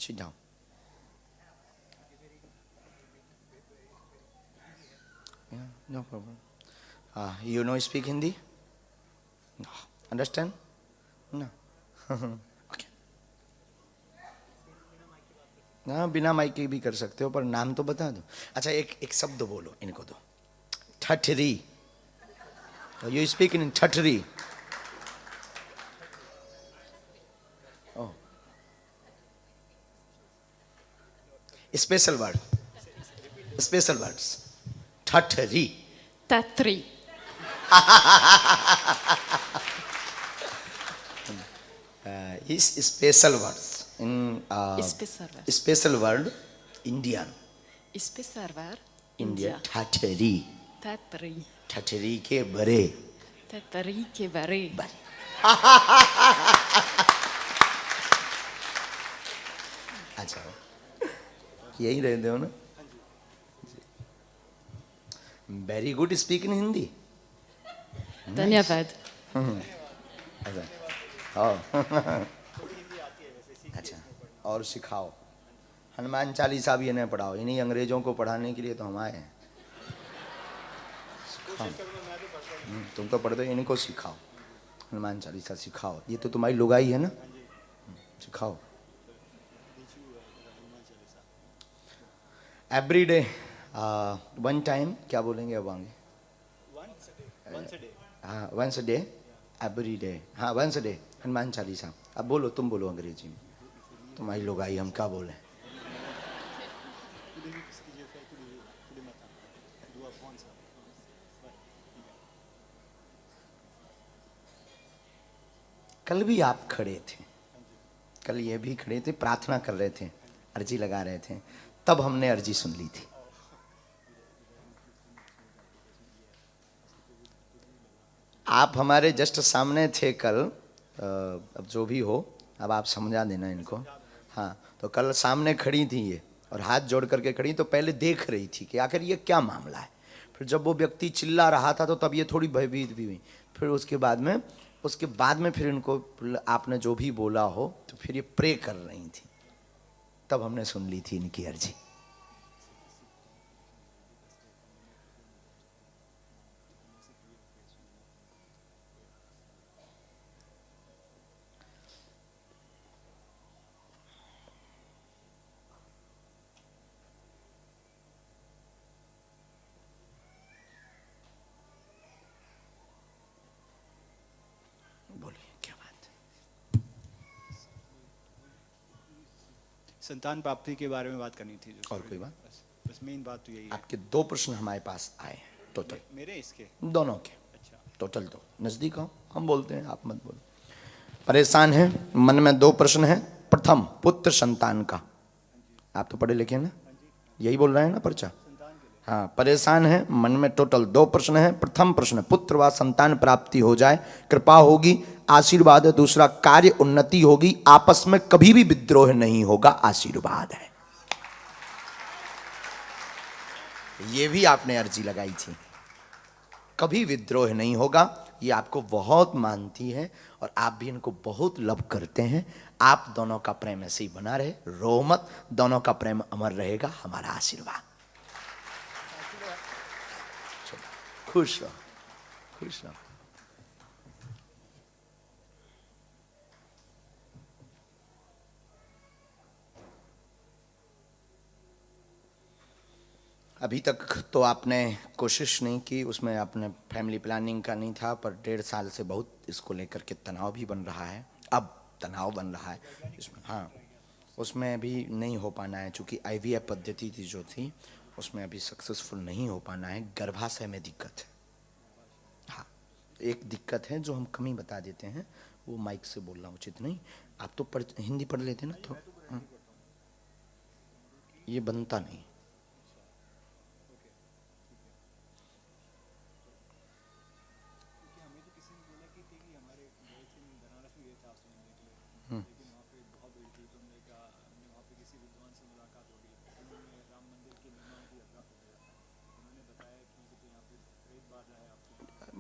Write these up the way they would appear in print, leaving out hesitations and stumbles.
Sit down. Yeah, no problem. You know speak Hindi? No. Understand? No. Okay. हाँ, बिना mic के भी कर सकते हो, पर नाम तो बता दो. अच्छा, एक शब्द बोलो इनको दो. ठठरी. You speak in ठठरी. Oh. Special word. Special words. ठठरी. Tatri. Is special words in special word Indian. Ispeserver. India. ठठरी. Tatri. ठठरी के बरे. Tatri ke bare. अच्छा, यही रहते हो ना? Very good speak in Hindi. धन्यवाद. अच्छा, और सिखाओ. हनुमान चालीसा भी इन्हें पढ़ाओ. इन्हीं अंग्रेजों को पढ़ाने के लिए तो हम आए हैं. तुम तो पढ़ते हो, इनको सिखाओ. हनुमान चालीसा सिखाओ. ये तो तुम्हारी लुगाई है ना? सिखाओ. Every day one time. क्या बोलेंगे अब आगे? हाँ, वंस डे. Every day. हाँ, वंस डे हनुमान चालीसा. अब बोलो, तुम बोलो अंग्रेजी में. तुम्हारी लुगाई, हम क्या बोले? कल भी आप खड़े थे. कल ये भी खड़े थे, प्रार्थना कर रहे थे, अर्जी लगा रहे थे. तब हमने अर्जी सुन ली थी. आप हमारे जस्ट सामने थे कल. अब जो भी हो, अब आप समझा देना इनको. हाँ, तो कल सामने खड़ी थी ये, और हाथ जोड़ करके खड़ी. तो पहले देख रही थी कि आखिर ये क्या मामला है. फिर जब वो व्यक्ति चिल्ला रहा था तो तब ये थोड़ी भयभीत भी हुई. फिर उसके बाद में फिर इनको आपने जो भी बोला हो तो फिर ये प्रे कर रही थी. तब हमने सुन ली थी इनकी अर्जी. संतान प्राप्ति के बारे में बात करनी थी. और कोई बात? बस मेन बात तो यही है. आपके 2 प्रश्न हमारे पास आए हैं टोटल. मेरे इसके दोनों के. अच्छा, टोटल 2. नजदीक आओ, हम बोलते हैं, आप मत बोलो. परेशान है, मन में 2 प्रश्न है. प्रथम, पुत्र संतान का. आप तो पढ़े लिखे हैं ना? यही बोल रहे हैं ना पर्चा? हाँ, परेशान है, मन में टोटल 2 प्रश्न है. प्रथम प्रश्न, पुत्र व संतान प्राप्ति हो जाए, कृपा होगी, आशीर्वाद है. दूसरा, कार्य उन्नति होगी, आपस में कभी भी विद्रोह नहीं होगा, आशीर्वाद है. ये भी आपने अर्जी लगाई थी. कभी विद्रोह नहीं होगा. ये आपको बहुत मानती है और आप भी इनको बहुत लव करते हैं. आप दोनों का प्रेम ऐसे ही बना रहे, रो मत. दोनों का प्रेम अमर रहेगा, हमारा आशीर्वाद. खुश रहो, खुश रहो. अभी तक तो आपने कोशिश नहीं की, उसमें आपने फैमिली प्लानिंग का नहीं था, पर 1.5 साल से बहुत इसको लेकर के तनाव भी बन रहा है. अब तनाव बन रहा है इसमें. हाँ, उसमें भी नहीं हो पाना है, चूँकि IVF पद्धति थी जो थी, उसमें अभी सक्सेसफुल नहीं हो पाना है. गर्भाशय में दिक्कत है. हाँ, एक दिक्कत है जो हम कमी बता देते हैं, वो माइक से बोलना उचित नहीं. आप तो हिंदी पढ़ लेते ना तो. हाँ, ये बनता नहीं.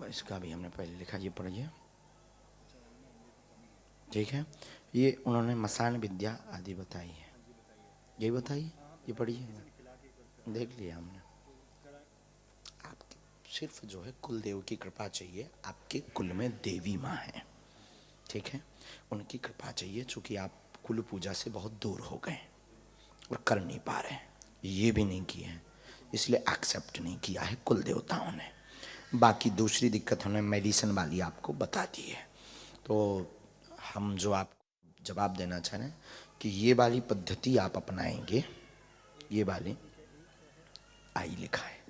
इसका भी हमने पहले लिखा, ये पढ़िए. ठीक है, ये उन्होंने मसान विद्या आदि बताई है. यही बताइए, ये पढ़िए, देख लिया हमने। आपके सिर्फ जो है कुल देव की कृपा चाहिए, आपके कुल में देवी माँ है, ठीक है, उनकी कृपा चाहिए, चूंकि आप कुल पूजा से बहुत दूर हो गए और कर नहीं पा रहे हैं, ये भी नहीं किए हैं, इसलिए एक्सेप्ट नहीं किया है कुल देवताओं ने। बाकी दूसरी दिक्कत हमने मेडिसिन वाली आपको बता दी है। तो हम जो आप जवाब देना चाह रहे हैं कि ये वाली पद्धति आप अपनाएंगे, ये वाली आई लिखा है,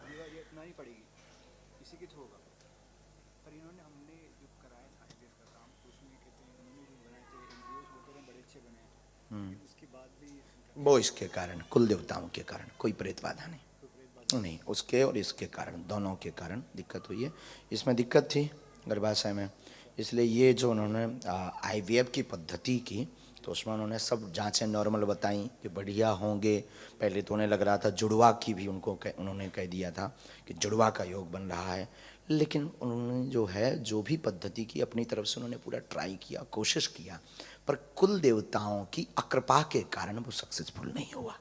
ये इतना ही पड़ेगी, इसी के थ्रू होगा। पर इन्होंने हमने जो कराया था IVF का काम, तो उसमें कहते हैं उन्होंने जो बनाए थे एम्ब्रियोज वो तो बड़े अच्छे बने हैं, लेकिन उसके बाद भी वो इसके कारण, कुल देवताओं के कारण, कोई प्रेत बाधा नहीं, नहीं उसके और इसके कारण, दोनों के कारण दिक्कत हुई है। इसमें दिक्कत थी गर्भाशय में, इसलिए ये जो उन्होंने IVF की पद्धति की, तो उसमें उन्होंने सब जांचें नॉर्मल बताई कि बढ़िया होंगे। पहले तो उन्हें लग रहा था जुड़वा की भी, उन्होंने कह दिया था कि जुड़वा का योग बन रहा है, लेकिन उन्होंने जो है जो भी पद्धति की अपनी तरफ से उन्होंने पूरा ट्राई किया, कोशिश किया, पर कुल देवताओं की अकृपा के कारण वो सक्सेसफुल नहीं हुआ।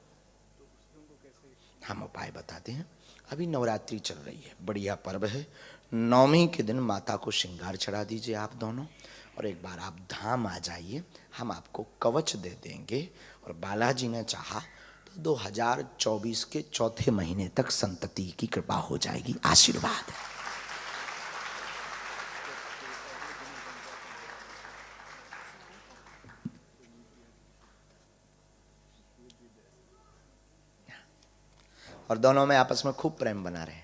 हम उपाय बताते हैं। अभी नवरात्रि चल रही है, बढ़िया पर्व है, नवमी के दिन माता को श्रृंगार चढ़ा दीजिए आप दोनों, और एक बार आप धाम आ जाइए, हम आपको कवच दे देंगे। और बालाजी ने चाहा तो 2024 के चौथे महीने तक संतति की कृपा हो जाएगी, आशीर्वाद है। और दोनों में आपस में खूब प्रेम बना रहे,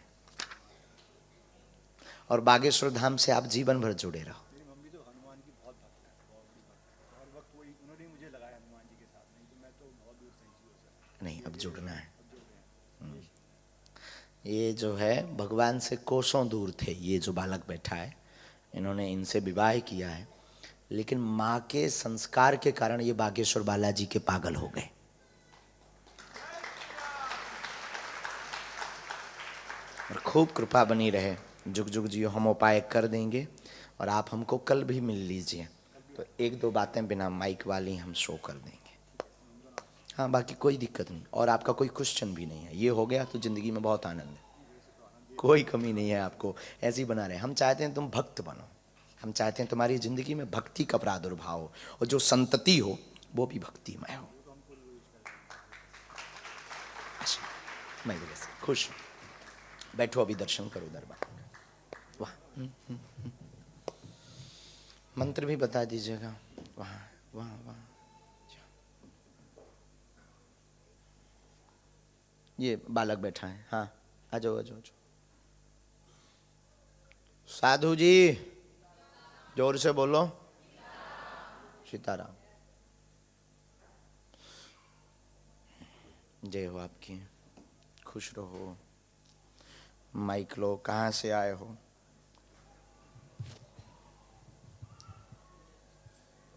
और बागेश्वर धाम से आप जीवन भर जुड़े रहो। मेरी मम्मी तो हनुमान की बहुत भक्त है, बहुत बड़ी भक्त है, हर वक्त वही उन्होंने मुझे लगाया हनुमान जी के साथ, नहीं तो मैं तो बहुत दूर से ही चीज़ों से। नहीं, अब जुड़ना है। ये जो है भगवान से कोसों दूर थे, ये जो बालक बैठा है, इन्होंने इनसे विवाह किया है, लेकिन माँ के संस्कार के कारण ये बागेश्वर बालाजी के पागल हो गए। और खूब कृपा बनी रहे, जुग जुग जियो, हम उपाय कर देंगे। और आप हमको कल भी मिल लीजिए, तो एक दो बातें बिना माइक वाली हम शो कर देंगे। हाँ, बाकी कोई दिक्कत नहीं, और आपका कोई क्वेश्चन भी नहीं है, ये हो गया तो जिंदगी में बहुत आनंद है, कोई कमी नहीं है आपको, ऐसे ही बना रहे। हम चाहते हैं तुम भक्त बनो, हम चाहते हैं तुम्हारी जिंदगी में भक्ति का प्रादुर्भाव हो, और जो संतति हो वो भी भक्तिमय हो। मैं खुश हूँ, बैठो अभी दर्शन करो दरबार। वाह, मंत्र भी बता दीजिएगा। वहाँ वहाँ वहाँ ये बालक बैठा है, हाँ आ जाओ आ जाओ। साधु जी जोर से बोलो, सीताराम। जय हो आपकी, खुश रहो। माइक लो, कहाँ से आए हो?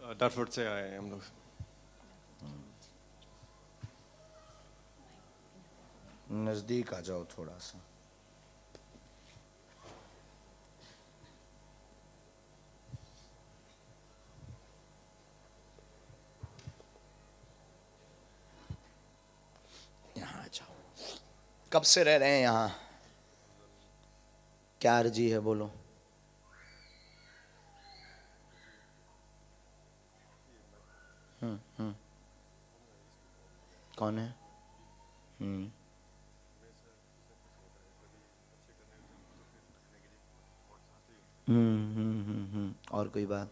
डारफोर्ड से आए हैं हम लोग। नजदीक आ जाओ थोड़ा सा। यहाँ आ जाओ। कब से रह रहे हैं यहाँ? क्या अर्जी है बोलो। कौन है? और कोई बात?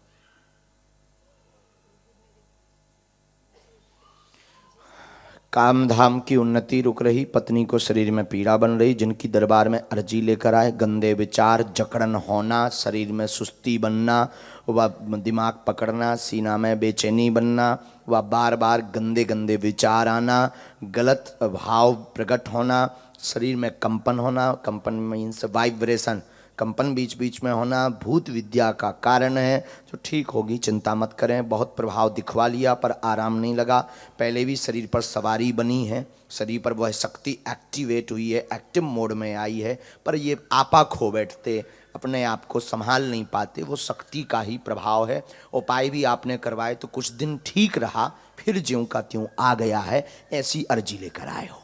काम धाम की उन्नति रुक रही, पत्नी को शरीर में पीड़ा बन रही, जिनकी दरबार में अर्जी लेकर आए, गंदे विचार, जकड़न होना, शरीर में सुस्ती बनना, व दिमाग पकड़ना, सीना में बेचैनी बनना, व बार बार गंदे गंदे विचार आना, गलत भाव प्रकट होना, शरीर में कंपन होना, कंपन मीन्स वाइब्रेशन, कंपन बीच बीच में होना, भूत विद्या का कारण है, जो ठीक होगी, चिंता मत करें। बहुत प्रभाव दिखवा लिया पर आराम नहीं लगा, पहले भी शरीर पर सवारी बनी है, शरीर पर वह शक्ति एक्टिवेट हुई है, एक्टिव मोड में आई है, पर ये आपा खो बैठते, अपने आप को संभाल नहीं पाते, वो शक्ति का ही प्रभाव है। उपाय भी आपने करवाए तो कुछ दिन ठीक रहा, फिर ज्यों का त्यों आ गया है, ऐसी अर्जी लेकर आए हो।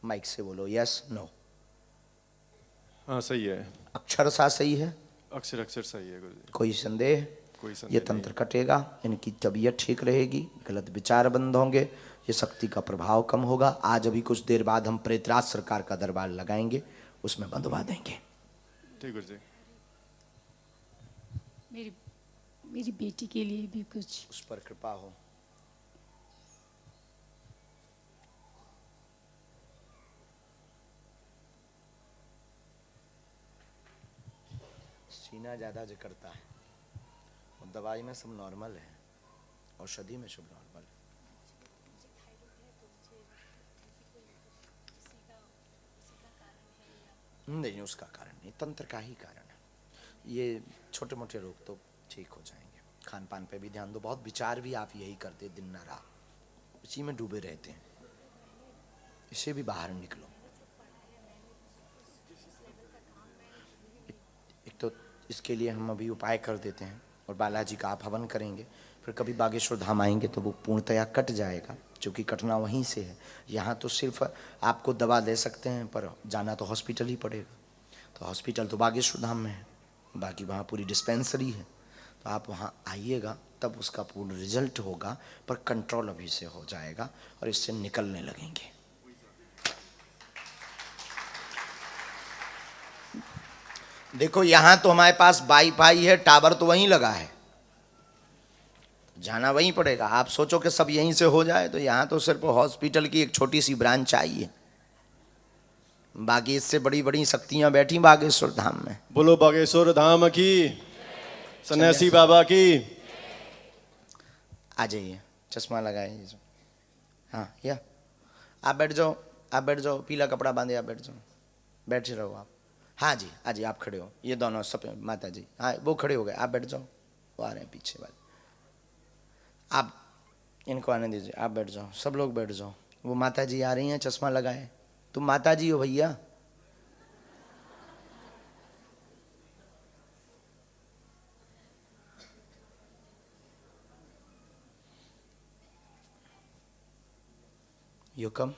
माइक से बोलो यस नो। हाँ सही है, अक्षरशः सही है, अक्षर अक्षर सही है गुरुजी। कोई संदेह? कोई संदेह ये तंत्र कटेगा, इनकी तबीयत ठीक रहेगी, गलत विचार बंद होंगे, ये शक्ति का प्रभाव कम होगा। आज अभी कुछ देर बाद हम प्रेतराज सरकार का दरबार लगाएंगे, उसमें बंधवा देंगे। ठीक गुरुजी। मेरी बेटी के लिए भी कुछ उस पर कृपा हो। सीना ज्यादा जकड़ता है, और दवाई में सब नॉर्मल है, औषधि में सब नॉर्मल है। नहीं, उसका कारण नहीं, तंत्र का ही कारण है। ये छोटे मोटे रोग तो ठीक हो जाएंगे। खान पान पे भी ध्यान दो, बहुत विचार भी आप यही करते दिन न रात, इसी में डूबे रहते हैं, इससे भी बाहर निकलो। एक तो इसके लिए हम अभी उपाय कर देते हैं, और बालाजी का आप हवन करेंगे, फिर कभी बागेश्वर धाम आएंगे तो वो पूर्णतया कट जाएगा, क्योंकि कटना वहीं से है। यहाँ तो सिर्फ आपको दवा दे सकते हैं, पर जाना तो हॉस्पिटल ही पड़ेगा। तो हॉस्पिटल तो बागेश्वर धाम में है, बाकी वहाँ पूरी डिस्पेंसरी है, तो आप वहाँ आइएगा, तब उसका पूर्ण रिजल्ट होगा, पर कंट्रोल अभी से हो जाएगा और इससे निकलने लगेंगे। देखो यहाँ तो हमारे पास वाईफाई है, टावर तो वहीं लगा है, जाना वहीं पड़ेगा। आप सोचो कि सब यहीं से हो जाए, तो यहाँ तो सिर्फ हॉस्पिटल की एक छोटी सी ब्रांच चाहिए, बाकी इससे बड़ी बड़ी शक्तियां बैठी बागेश्वर धाम में। बोलो बागेश्वर धाम की, सन्यासी बाबा की। आ जाइए, चश्मा लगाए। हाँ या आप बैठ जाओ, आप बैठ जाओ, पीला कपड़ा बांधे आप बैठ जाओ, बैठे रहो आप। हाँ जी, हाँ जी, आप खड़े हो, ये दोनों सब माता जी, हाँ वो खड़े हो गए, आप बैठ जाओ, वो आ रहे हैं पीछे वाले, आप इनको आने दीजिए, आप बैठ जाओ, सब लोग बैठ जाओ। वो माता जी आ रही हैं चश्मा लगाए, तुम माता जी हो भैया? You come.